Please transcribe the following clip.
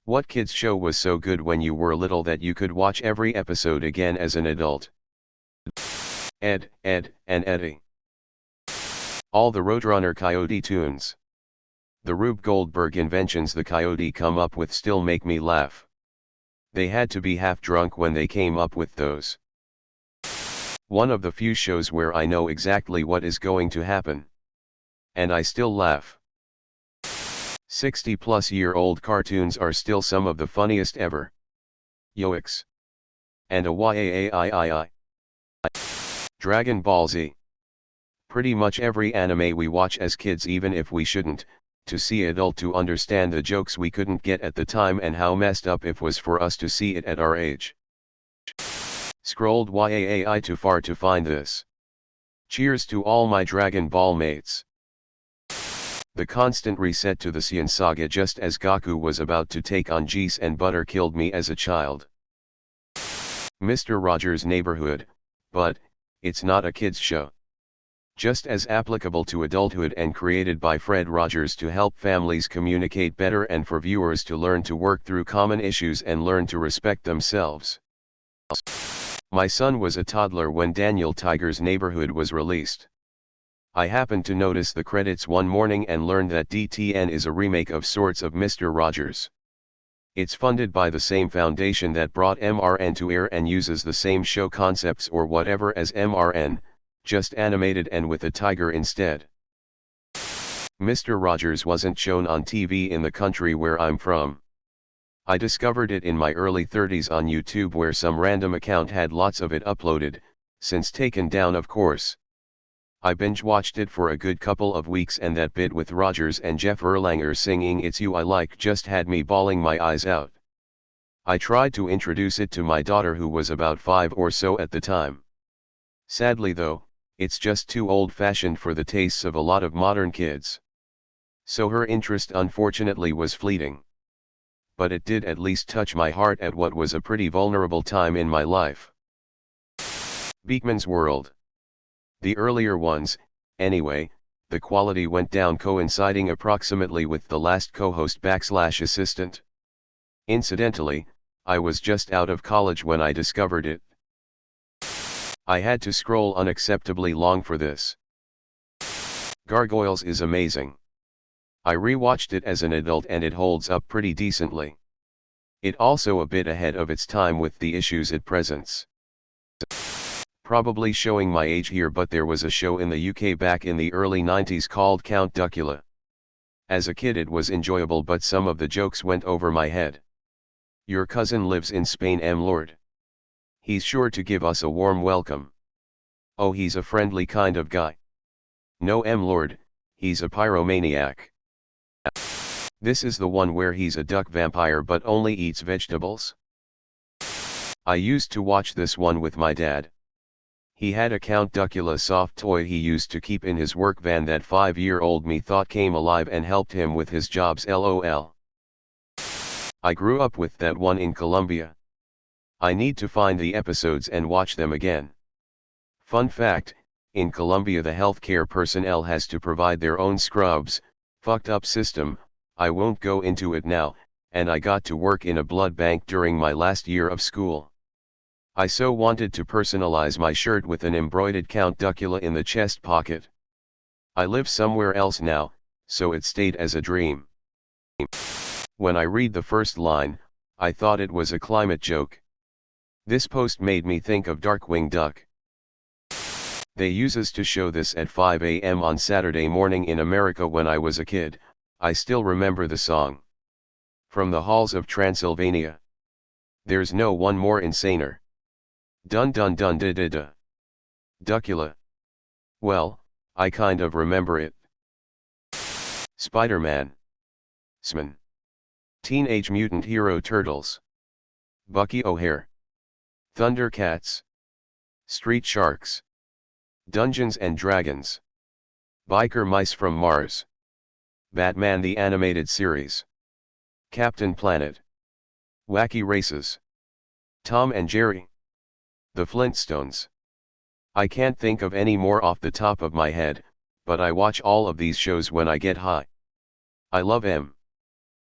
What kids show was so good when you were little that you could watch every episode again as an adult? Ed, and Eddie. All the Roadrunner Coyote tunes. The Rube Goldberg inventions the Coyote come up with still make me laugh. They had to be half drunk when they came up with those. One of the few shows where I know exactly what is going to happen. And I still laugh. 60-plus-year-old cartoons are still some of the funniest ever. Yoix. And a YAAII. Dragon Ball Z. Pretty much every anime we watch as kids, even if we shouldn't, to see adult to understand the jokes we couldn't get at the time and how messed up it was for us to see it at our age. Scrolled YAAI too far to find this. Cheers to all my Dragon Ball mates. The constant reset to the Saiyan saga just as Goku was about to take on Geese and Butter killed me as a child. Mr. Rogers' Neighborhood, but it's not a kids show. Just as applicable to adulthood and created by Fred Rogers to help families communicate better and for viewers to learn to work through common issues and learn to respect themselves. My son was a toddler when Daniel Tiger's Neighborhood was released. I happened to notice the credits one morning and learned that DTN is a remake of sorts of Mr. Rogers. It's funded by the same foundation that brought MRN to air and uses the same show concepts or whatever as MRN, just animated and with a tiger instead. Mr. Rogers wasn't shown on TV in the country where I'm from. I discovered it in my early 30s on YouTube where some random account had lots of it uploaded, since taken down of course. I binge-watched it for a good couple of weeks and that bit with Rogers and Jeff Erlanger singing It's You I Like just had me bawling my eyes out. I tried to introduce it to my daughter who was about 5 or so at the time. Sadly though, it's just too old-fashioned for the tastes of a lot of modern kids. So her interest unfortunately was fleeting. But it did at least touch my heart at what was a pretty vulnerable time in my life. Beakman's World. The earlier ones, anyway, the quality went down coinciding approximately with the last co-host / assistant. Incidentally, I was just out of college when I discovered it. I had to scroll unacceptably long for this. Gargoyles is amazing. I rewatched it as an adult and it holds up pretty decently. It also a bit ahead of its time with the issues it presents. Probably showing my age here, but there was a show in the UK back in the early 90s called Count Duckula. As a kid it was enjoyable, but some of the jokes went over my head. Your cousin lives in Spain, Lord. He's sure to give us a warm welcome. Oh, he's a friendly kind of guy. No, Lord, he's a pyromaniac. This is the one where he's a duck vampire but only eats vegetables. I used to watch this one with my dad. He had a Count Duckula soft toy he used to keep in his work van that 5-year-old me thought came alive and helped him with his jobs, lol. I grew up with that one in Colombia. I need to find the episodes and watch them again. Fun fact, in Colombia the healthcare personnel has to provide their own scrubs, fucked up system, I won't go into it now, and I got to work in a blood bank during my last year of school. I so wanted to personalize my shirt with an embroidered Count Duckula in the chest pocket. I live somewhere else now, so it stayed as a dream. When I read the first line, I thought it was a climate joke. This post made me think of Darkwing Duck. They uses to show this at 5 a.m. on Saturday morning in America when I was a kid. I still remember the song. From the halls of Transylvania. There's no one more insaner. Dun dun dun da da da. Duckula. Well, I kind of remember it. Spider-Man. Sman. Teenage Mutant Hero Turtles. Bucky O'Hare. Thundercats. Street Sharks. Dungeons and Dragons. Biker Mice from Mars. Batman the Animated Series. Captain Planet. Wacky Races. Tom and Jerry. The Flintstones. I can't think of any more off the top of my head, but I watch all of these shows when I get high. I love 'em.